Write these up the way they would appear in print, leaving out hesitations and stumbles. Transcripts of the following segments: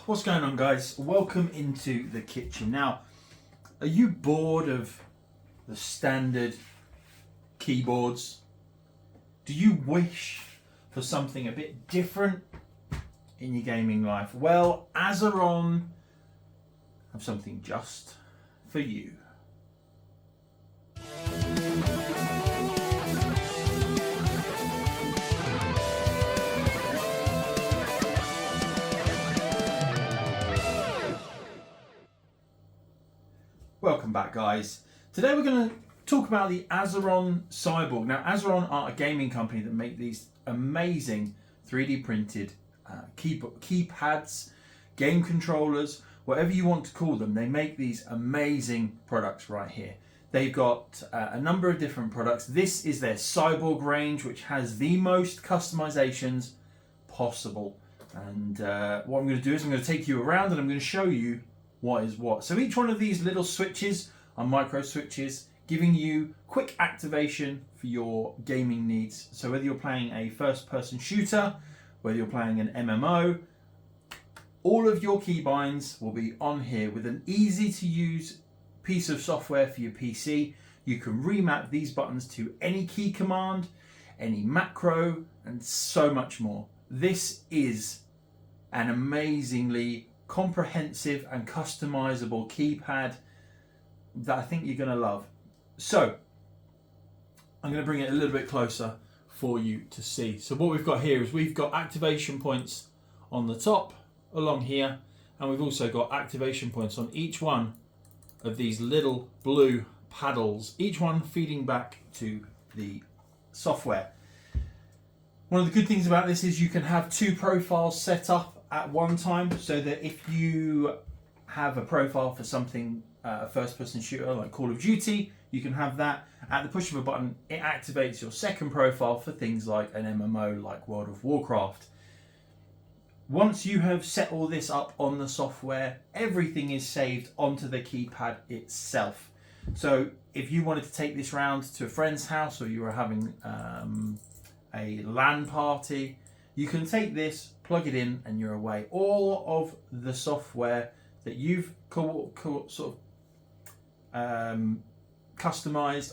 What's going on, guys? Welcome into the kitchen. Now, are you bored of the standard keyboards? Do you wish for something a bit different in your gaming life? Well, Azeron have something just for you. Welcome back, guys. Today we're going to talk about the Azeron Cyborg. Now, Azeron are a gaming company that make these amazing 3D printed keypads, game controllers, whatever you want to call them. They make these amazing products right here. They've got a number of different products. This is their Cyborg range, which has the most customizations possible. And what I'm going to do is I'm going to take you around and I'm going to show you what is what. So each one of these little switches are micro switches, giving you quick activation for your gaming needs. So whether you're playing a first-person shooter, whether you're playing an MMO, all of your keybinds will be on here with an easy-to-use piece of software for your PC. You can remap these buttons to any key command, any macro, and so much more. This is an amazingly comprehensive and customizable keypad that I think you're going to love. So I'm going to bring it a little bit closer for you to see. So what we've got here is we've got activation points on the top along here, and we've also got activation points on each one of these little blue paddles, each one feeding back to the software. One of the good things about this is you can have two profiles set up at one time, so that if you have a profile for something, a first-person shooter like Call of Duty, you can have that at the push of a button. It activates your second profile for things like an MMO like World of Warcraft. Once you have set all this up on the software, everything is saved onto the keypad itself. So if you wanted to take this round to a friend's house, or you were having a LAN party, you can take this, plug it in, and you're away. All of the software that you've customized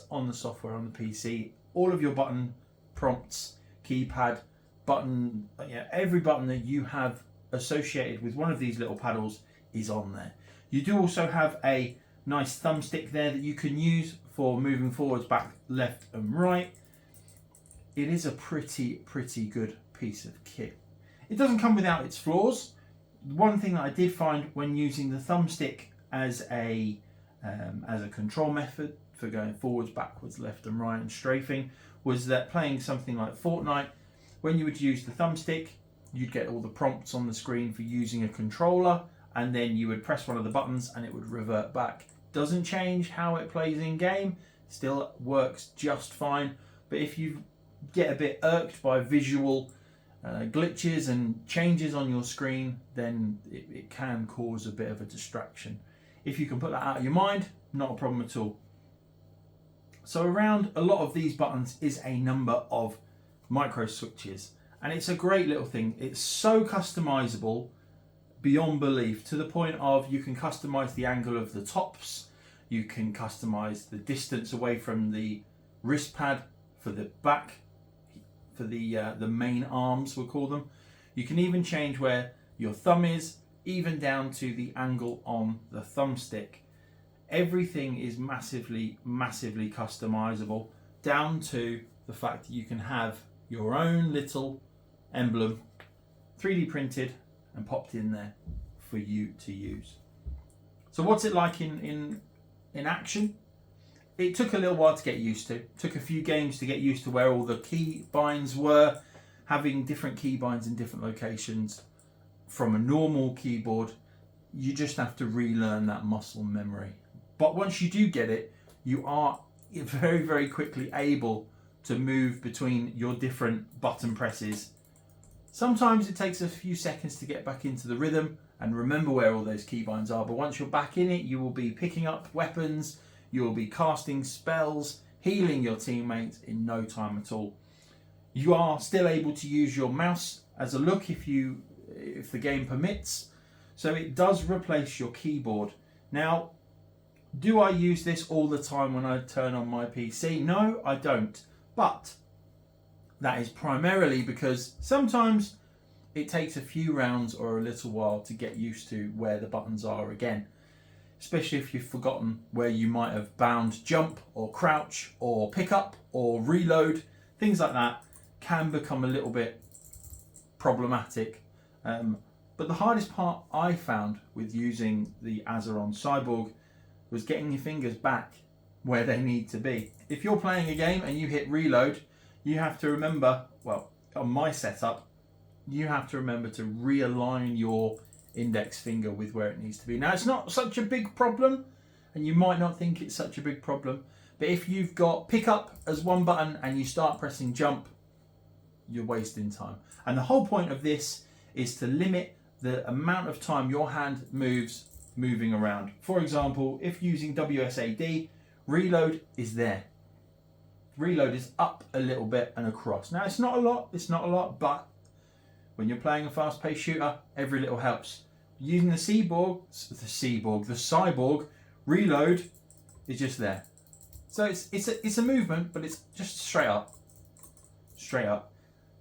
on the software on the PC, all of your button prompts, keypad, button, every button that you have associated with one of these little paddles is on there. You do also have a nice thumbstick there that you can use for moving forwards, back, left, and right. It is a pretty good piece of kit. It doesn't come without its flaws. One thing that I did find when using the thumbstick as a control method for going forwards, backwards, left and right and strafing was that playing something like Fortnite, when you would use the thumbstick, you'd get all the prompts on the screen for using a controller, and then you would press one of the buttons and it would revert back. Doesn't change how it plays in game, still works just fine. But if you get a bit irked by visual glitches and changes on your screen, then it can cause a bit of a distraction. If you can put that out of your mind, not a problem at all. So around a lot of these buttons is a number of micro switches, and it's a great little thing. It's so customizable beyond belief, to the point of you can customize the angle of the tops, you can customize the distance away from the wrist pad for the back, for the main arms, we'll call them. You can even change where your thumb is, even down to the angle on the thumbstick. Everything is massively customizable, down to the fact that you can have your own little emblem 3D printed and popped in there for you to use. So what's it like in action? It took a little while to get used to. It took a few games to get used to where all the key binds were, having different key binds in different locations. From a normal keyboard, you just have to relearn that muscle memory. But once you do get it, you are very quickly able to move between your different button presses. Sometimes it takes a few seconds to get back into the rhythm and remember where all those keybinds are, but once you're back in it, you will be picking up weapons, you will be casting spells, healing your teammates in no time at all. You are still able to use your mouse as a look if you if the game permits. So it does replace your keyboard. Now, do I use this all the time when I turn on my PC? No, I don't. But that is primarily because sometimes it takes a few rounds or a little while to get used to where the buttons are again. Especially if you've forgotten where you might have bound jump or crouch or pick up or reload. Things like that can become a little bit problematic. But the hardest part I found with using the Azeron Cyborg was getting your fingers back where they need to be. If you're playing a game and you hit reload, you have to remember, well, on my setup, you have to remember to realign your index finger with where it needs to be. Now, it's not such a big problem, and you might not think it's such a big problem, but if you've got pick up as one button and you start pressing jump, you're wasting time. And the whole point of this is to limit the amount of time your hand moves moving around. For example, if using WSAD, reload is there. Reload is up a little bit and across. Now, it's not a lot, but when you're playing a fast-paced shooter, every little helps. Using the Cyborg, reload is just there. So it's a movement, but it's just straight up.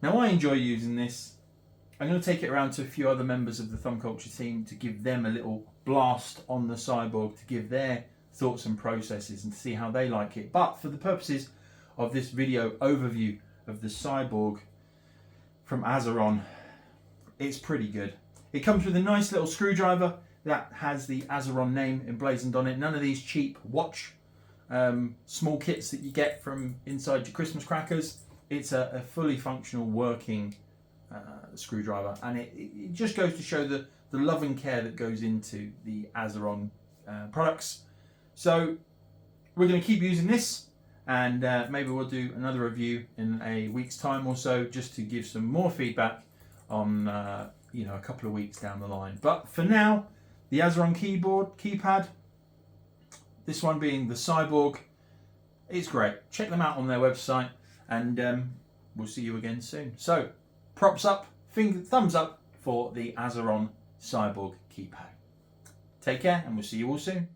Now, I enjoy using this. I'm going to take it around to a few other members of the Thumb Culture team to give them a little blast on the Cyborg, to give their thoughts and processes and to see how they like it. But for the purposes of this video overview of the Cyborg from Azeron, it's pretty good. It comes with a nice little screwdriver that has the Azeron name emblazoned on it. None of these cheap watch small kits that you get from inside your Christmas crackers. It's a fully functional working screwdriver, and it just goes to show the love and care that goes into the Azeron products. So we're going to keep using this, and maybe we'll do another review in a week's time or so, just to give some more feedback on a couple of weeks down the line. But for now, the Azeron keypad, this one being the Cyborg, it's great. Check them out on their website, and we'll see you again soon. So props up, thumbs up for the Azeron Cyborg keypad. Take care, and we'll see you all soon.